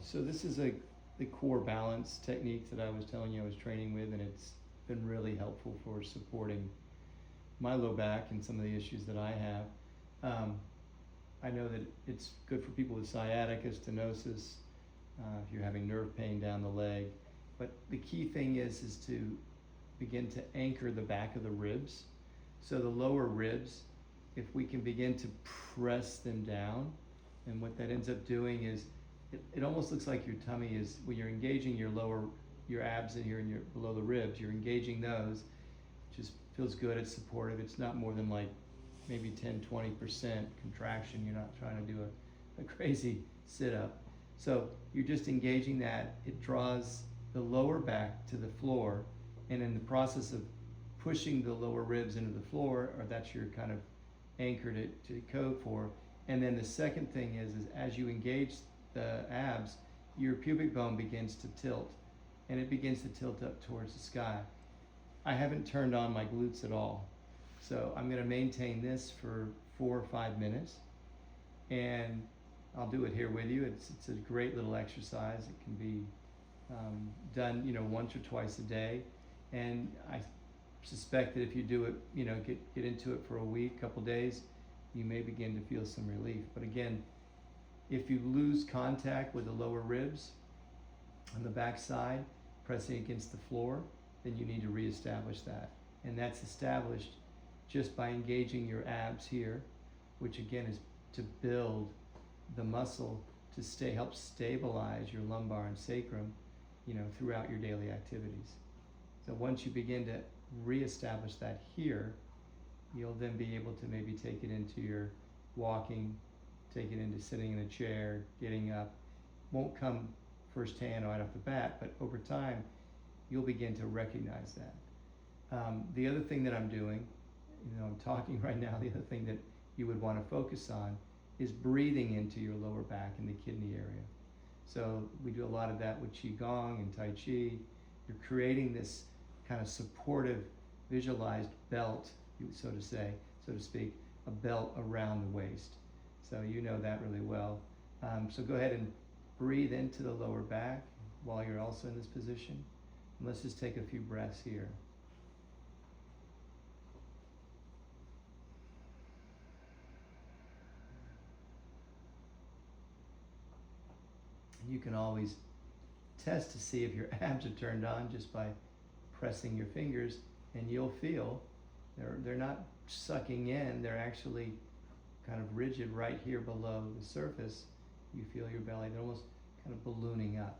so this is the core balance technique that I was telling you I was training with, and it's been really helpful for supporting my low back and some of the issues that I have. I know that it's good for people with sciatica, stenosis, if you're having nerve pain down the leg. But the key thing is to begin to anchor the back of the ribs. So the lower ribs, if we can begin to press them down, and what that ends up doing is, it almost looks like your tummy is, when you're engaging your abs in here and your below the ribs, you're engaging those. Just feels good, it's supportive. It's not more than like maybe 10-20% contraction. You're not trying to do a crazy sit-up. So you're just engaging that. It draws the lower back to the floor, and in the process of pushing the lower ribs into the floor, or that's your kind of anchor to code for. And then the second thing is as you engage the abs, your pubic bone begins to tilt, and it begins to tilt up towards the sky. I haven't turned on my glutes at all. So I'm going to maintain this for 4 or 5 minutes, and I'll do it here with you. It's a great little exercise. It can be done, once or twice a day. And I suspect that if you do it, get into it for a week, couple days, you may begin to feel some relief. But again, if you lose contact with the lower ribs on the back side, pressing against the floor, then you need to reestablish that. And that's established just by engaging your abs here, which again is to build the muscle to help stabilize your lumbar and sacrum, throughout your daily activities. So once you begin to reestablish that here, you'll then be able to maybe take it into your walking, take it into sitting in a chair, getting up. Won't come firsthand right off the bat, but over time, you'll begin to recognize that. The other thing that I'm doing, I'm talking right now, the other thing that you would want to focus on is breathing into your lower back and the kidney area. So we do a lot of that with Qigong and Tai Chi. You're creating this kind of supportive, visualized belt, so to speak, a belt around the waist. So you know that really well. So go ahead and breathe into the lower back while you're also in this position. And let's just take a few breaths here. You can always test to see if your abs are turned on just by pressing your fingers, and you'll feel they're not sucking in, they're actually kind of rigid right here below the surface. You feel your belly, they're almost kind of ballooning up.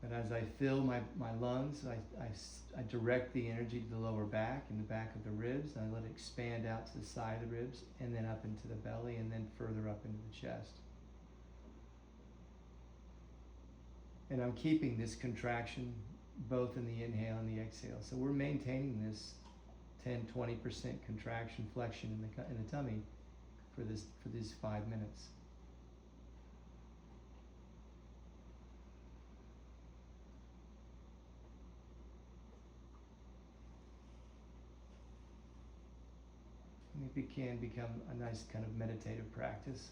But as I fill my lungs, I direct the energy to the lower back and the back of the ribs, and I let it expand out to the side of the ribs, and then up into the belly, and then further up into the chest. And I'm keeping this contraction both in the inhale and the exhale. So we're maintaining this 10-20% contraction, flexion in the tummy for these 5 minutes. Maybe it can become a nice kind of meditative practice.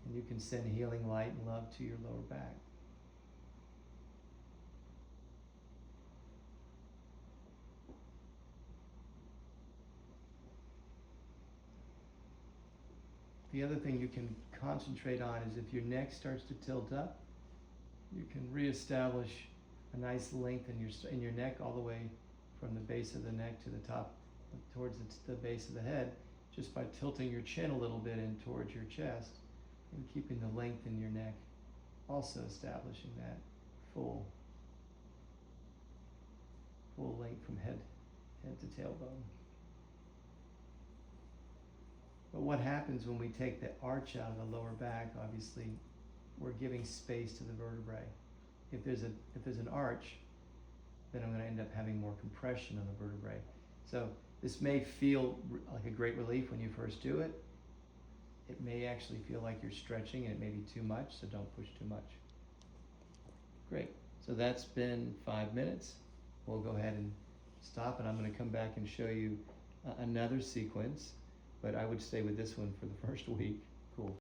And you can send healing light and love to your lower back. The other thing you can concentrate on is if your neck starts to tilt up, you can reestablish a nice length in your neck all the way from the base of the neck to the top, towards the base of the head, just by tilting your chin a little bit in towards your chest and keeping the length in your neck, also establishing that full length from head to tailbone. But what happens when we take the arch out of the lower back? Obviously, we're giving space to the vertebrae. If there's an arch, then I'm going to end up having more compression on the vertebrae. So this may feel like a great relief when you first do it. It may actually feel like you're stretching, and it may be too much, so don't push too much. Great. So that's been 5 minutes. We'll go ahead and stop, and I'm going to come back and show you another sequence but I would stay with this one for the first week.